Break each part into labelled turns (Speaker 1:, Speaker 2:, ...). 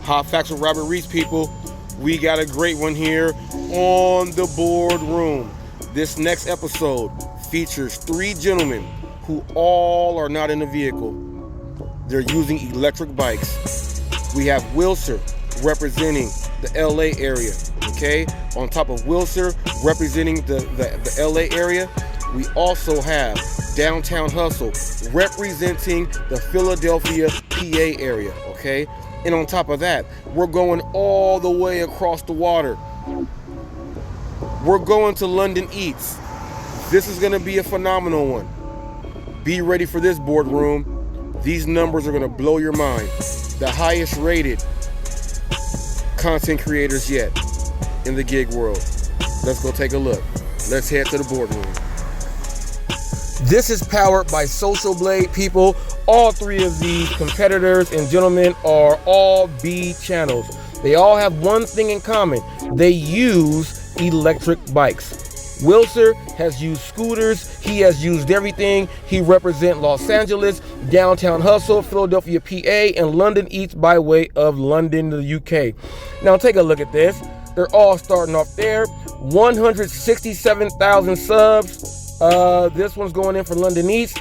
Speaker 1: Hot Facts with Robert Reese, people. We got a great one here on the Boardroom. This next episode features 3 gentlemen who all are not in a vehicle. They're using electric bikes. We have Wilcer representing the LA area, okay? On top of Wilcer representing the LA area, we also have Downtown Hustle representing the Philadelphia, PA area, okay? And on top of that, we're going all the way across the water. We're going to London Eats. This is gonna be a phenomenal one. Be ready for this, Boardroom. These numbers are gonna blow your mind. The highest rated content creators yet in the gig world. Let's go take a look. Let's head to the Boardroom. This is powered by Social Blade, people. All 3 of these competitors and gentlemen are all B channels. They all have one thing in common. They use electric bikes. Wilcer has used scooters. He has used everything. He represents Los Angeles, Downtown Hustle, Philadelphia, PA, and London Eats by way of London, the UK. Now take a look at this. They're all starting off there. 167,000 subs. This one's going in for London Eats.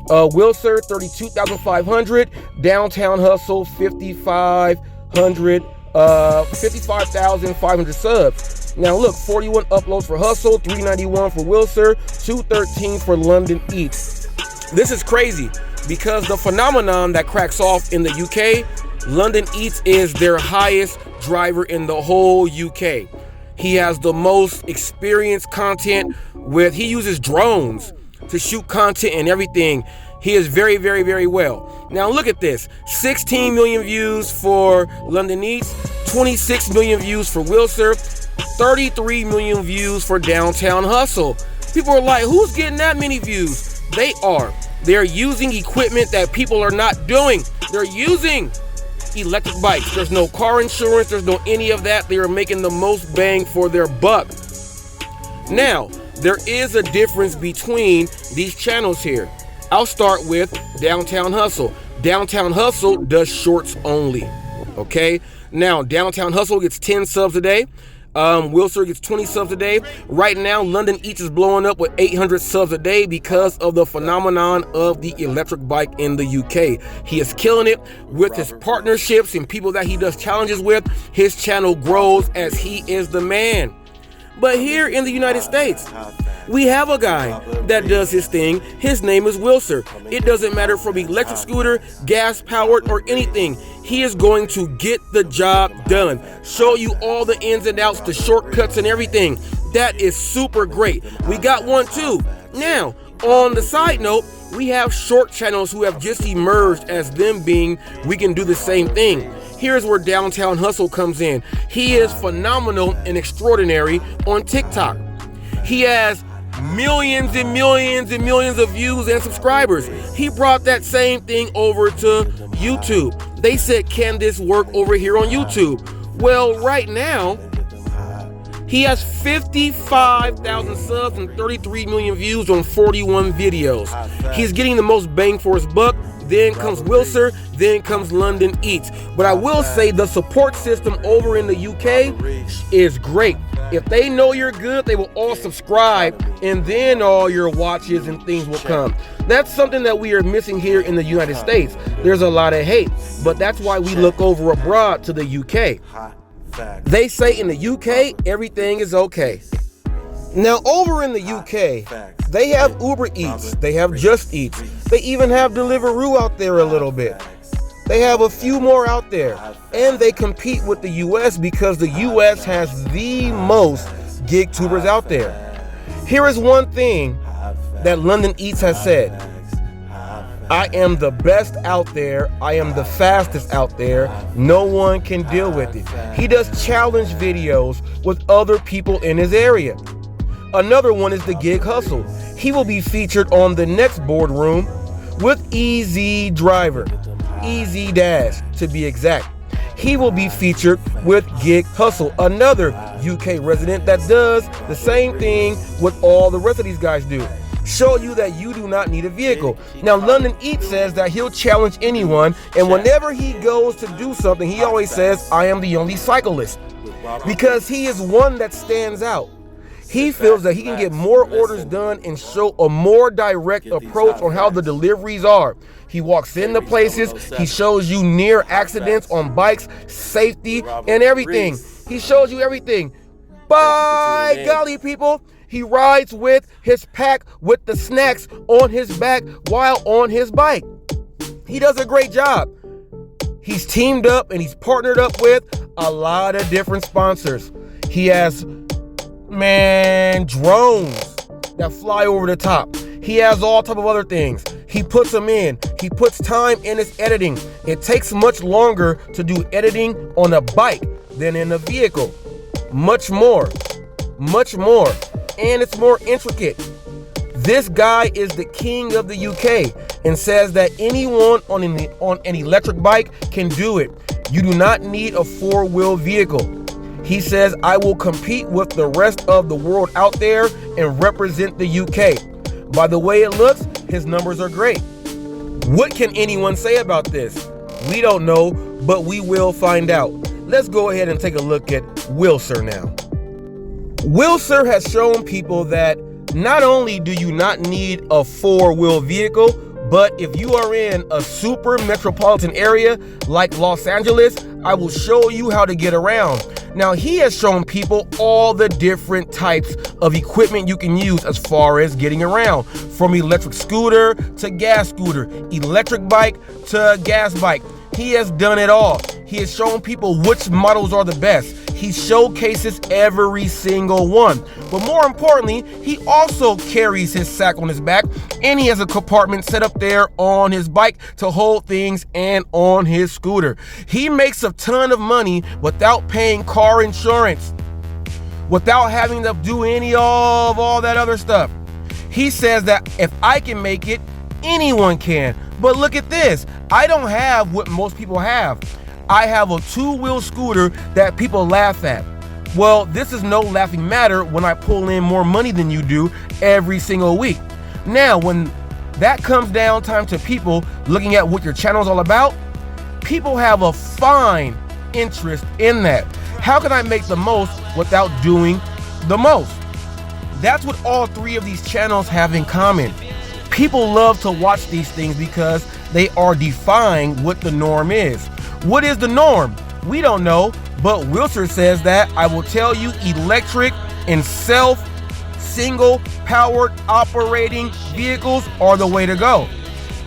Speaker 1: Wilcer 32,500, Downtown Hustle 55,500 subs. Now look, 41 uploads for Hustle, 391 for Wilcer, 213 for London Eats. This is crazy because the phenomenon that cracks off in the UK, London Eats is their highest driver in the whole UK. He has the most experienced content he uses drones to shoot content and everything. He is very, very, very well. Now look at this. 16 million views for London Eats, 26 million views for Wilcer, 33 million views for Downtown Hustle. People are like, who's getting that many views? They are. They're using equipment that people are not doing. They're using electric bikes. There's no car insurance. There's no any of that. They are making the most bang for their buck. Now, there is a difference between these channels here. I'll start with Downtown Hustle. Downtown Hustle does shorts only, okay? Now, Downtown Hustle gets 10 subs a day. Wilcer gets 20 subs a day. Right now, London Eats is blowing up with 800 subs a day because of the phenomenon of the electric bike in the UK. He is killing it with his partnerships and people that he does challenges with. His channel grows as he is the man. But here in the United States, we have a guy that does his thing. His name is Wilcer. It doesn't matter from electric scooter, gas powered, or anything. He is going to get the job done. Show you all the ins and outs, the shortcuts and everything. That is super great. We got one too. Now, on the side note, we have short channels who have just emerged as them being, we can do the same thing. Here's where Downtown Hustle comes in. He is phenomenal and extraordinary on TikTok. He has millions and millions and millions of views and subscribers. He brought that same thing over to YouTube. They said, can this work over here on YouTube? Well, right now, he has 55,000 subs and 33 million views on 41 videos. He's getting the most bang for his buck. Then comes Wilcer, then comes London Eats. But I will say the support system over in the UK is great. If they know you're good, they will all subscribe, and then all your watches and things will come. That's something that we are missing here in the United States. There's a lot of hate, but that's why we look over abroad to the UK. They say in the UK, everything is okay. Now over in the UK, they have Uber Eats, they have Just Eats, they even have Deliveroo out there a little bit. They have a few more out there, and they compete with the US because the US has the most Gigtubers out there. Here is one thing that London Eats has said. I am the best out there. I am the fastest out there. No one can deal with it. He does challenge videos with other people in his area. Another one is the Gig Hustle. He will be featured on the next Boardroom with Easy Driver, Easy Dash to be exact. He will be featured with Gig Hustle, another UK resident that does the same thing what all the rest of these guys do. show you that you do not need a vehicle. Now, London Eats says that he'll challenge anyone, and whenever he goes to do something, he always says, I am the only cyclist, because he is one that stands out. He feels that he can get more orders done and show a more direct approach on how the deliveries are. He walks into places, he shows you near accidents on bikes, safety, and everything. He shows you everything. By golly, people, he rides with his pack with the snacks on his back while on his bike. He does a great job. He's teamed up and he's partnered up with a lot of different sponsors. He has drones that fly over the top. He has all type of other things. He puts them in. He puts time in his editing. It takes much longer to do editing on a bike than in a vehicle. Much more. And it's more intricate. This guy is the king of the UK and says that anyone on an electric bike can do it. You do not need a four-wheel vehicle. He says, I will compete with the rest of the world out there and represent the UK. By the way it looks, his numbers are great. What can anyone say about this? We don't know, but we will find out. Let's go ahead and take a look at wilcer now. Wilcer has shown people that not only do you not need a four-wheel vehicle, but if you are in a super metropolitan area like Los Angeles, I will show you how to get around. Now, he has shown people all the different types of equipment you can use as far as getting around, from electric scooter to gas scooter, electric bike to gas bike. He has done it all. He has shown people which models are the best. He showcases every single one. But more importantly, he also carries his sack on his back, and he has a compartment set up there on his bike to hold things and on his scooter. He makes a ton of money without paying car insurance, without having to do any of all that other stuff. He says that if I can make it, anyone can. But look at this. I don't have what most people have. I have a two-wheel scooter that people laugh at. Well, this is no laughing matter when I pull in more money than you do every single week. Now, when that comes down time to people looking at what your channel is all about, people have a fine interest in that. How can I make the most without doing the most? That's what all three of these channels have in common. People love to watch these things because they are defying what the norm is. What is the norm? We don't know, but wilcer says that I will tell you electric and single-powered operating vehicles are the way to go.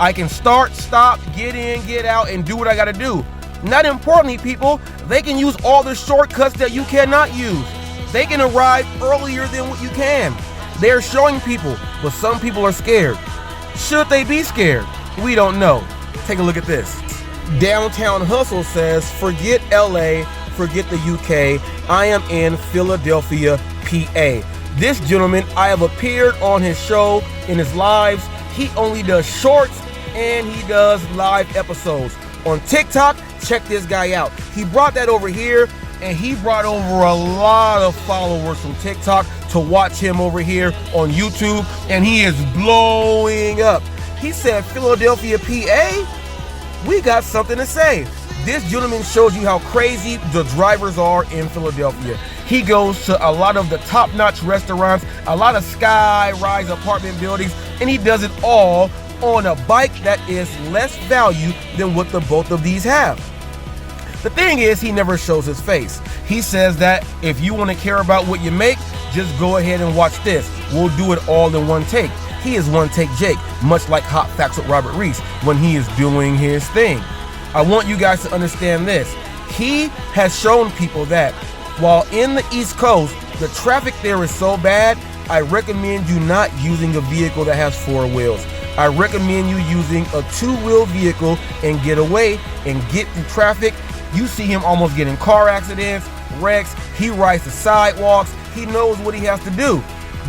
Speaker 1: I can start, stop, get in, get out, and do what I gotta do. Not importantly, people, they can use all the shortcuts that you cannot use. They can arrive earlier than what you can. They're showing people, but some people are scared. Should they be scared? We don't know. Take a look at this. Downtown Hustle says, forget LA, forget the UK. I am in Philadelphia, PA. This gentleman, I have appeared on his show in his lives. He only does shorts and he does live episodes. On TikTok, check this guy out. He brought that over here and he brought over a lot of followers from TikTok to watch him over here on YouTube, and he is blowing up. He said, Philadelphia, PA? We got something to say. This gentleman shows you how crazy the drivers are in Philadelphia. He goes to a lot of the top-notch restaurants, a lot of sky-rise apartment buildings, and he does it all on a bike that is less value than what the both of these have. The thing is, he never shows his face. He says that if you want to care about what you make, just go ahead and watch this. We'll do it all in one take. He is one take Jake, much like Hot Facts with Robert Reese when he is doing his thing. I want you guys to understand this. He has shown people that while in the East Coast, the traffic there is so bad, I recommend you not using a vehicle that has four wheels. I recommend you using a two-wheel vehicle and get away and get through traffic. You see him almost getting car accidents, wrecks. He rides the sidewalks. He knows what he has to do.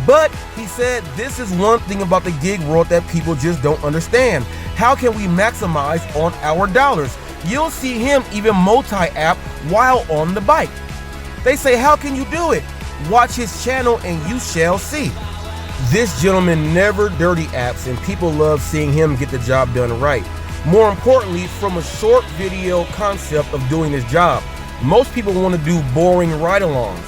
Speaker 1: But he said this is one thing about the gig world that people just don't understand. How can we maximize on our dollars? You'll see him even multi-app while on the bike. They say, how can you do it? Watch his channel and you shall see. This gentleman never dirty apps, and people love seeing him get the job done right. More importantly, from a short video concept of doing this job, most people want to do boring ride-alongs.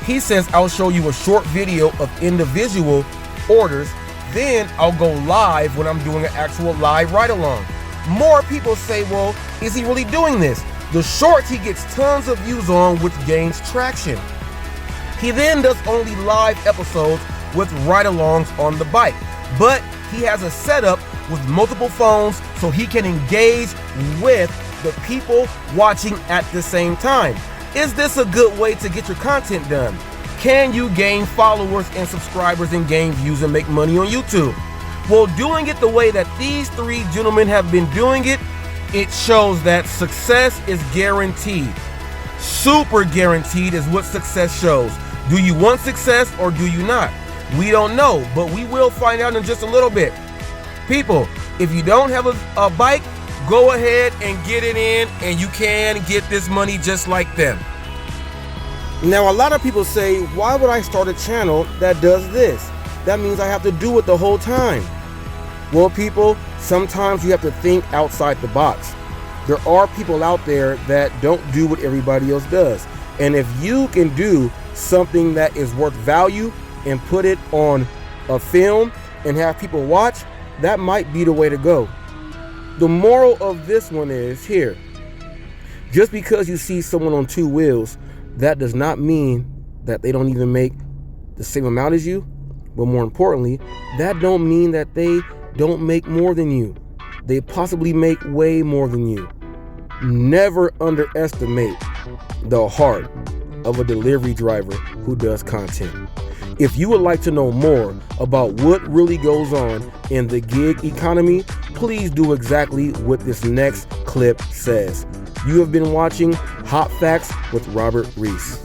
Speaker 1: He says, I'll show you a short video of individual orders, then I'll go live when I'm doing an actual live ride-along. More people say, well, is he really doing this? The shorts he gets tons of views on, which gains traction. He then does only live episodes with ride-alongs on the bike, but he has a setup with multiple phones so he can engage with the people watching at the same time. Is this a good way to get your content done? Can you gain followers and subscribers and gain views and make money on YouTube? Well, doing it the way that these three gentlemen have been doing it, it shows that success is guaranteed. Super guaranteed is what success shows. Do you want success or do you not? We don't know, but we will find out in just a little bit. People, if you don't have a bike, go ahead and get it in, and you can get this money just like them. Now, a lot of people say, why would I start a channel that does this? That means I have to do it the whole time. Well, people, sometimes you have to think outside the box. There are people out there that don't do what everybody else does. And if you can do something that is worth value and put it on a film and have people watch, that might be the way to go. The moral of this one is here. Just because you see someone on two wheels, that does not mean that they don't even make the same amount as you. But more importantly, that don't mean that they don't make more than you. They possibly make way more than you. Never underestimate the heart of a delivery driver who does content. If you would like to know more about what really goes on in the gig economy, please do exactly what this next clip says. You have been watching Hot Facts with Robert Reese.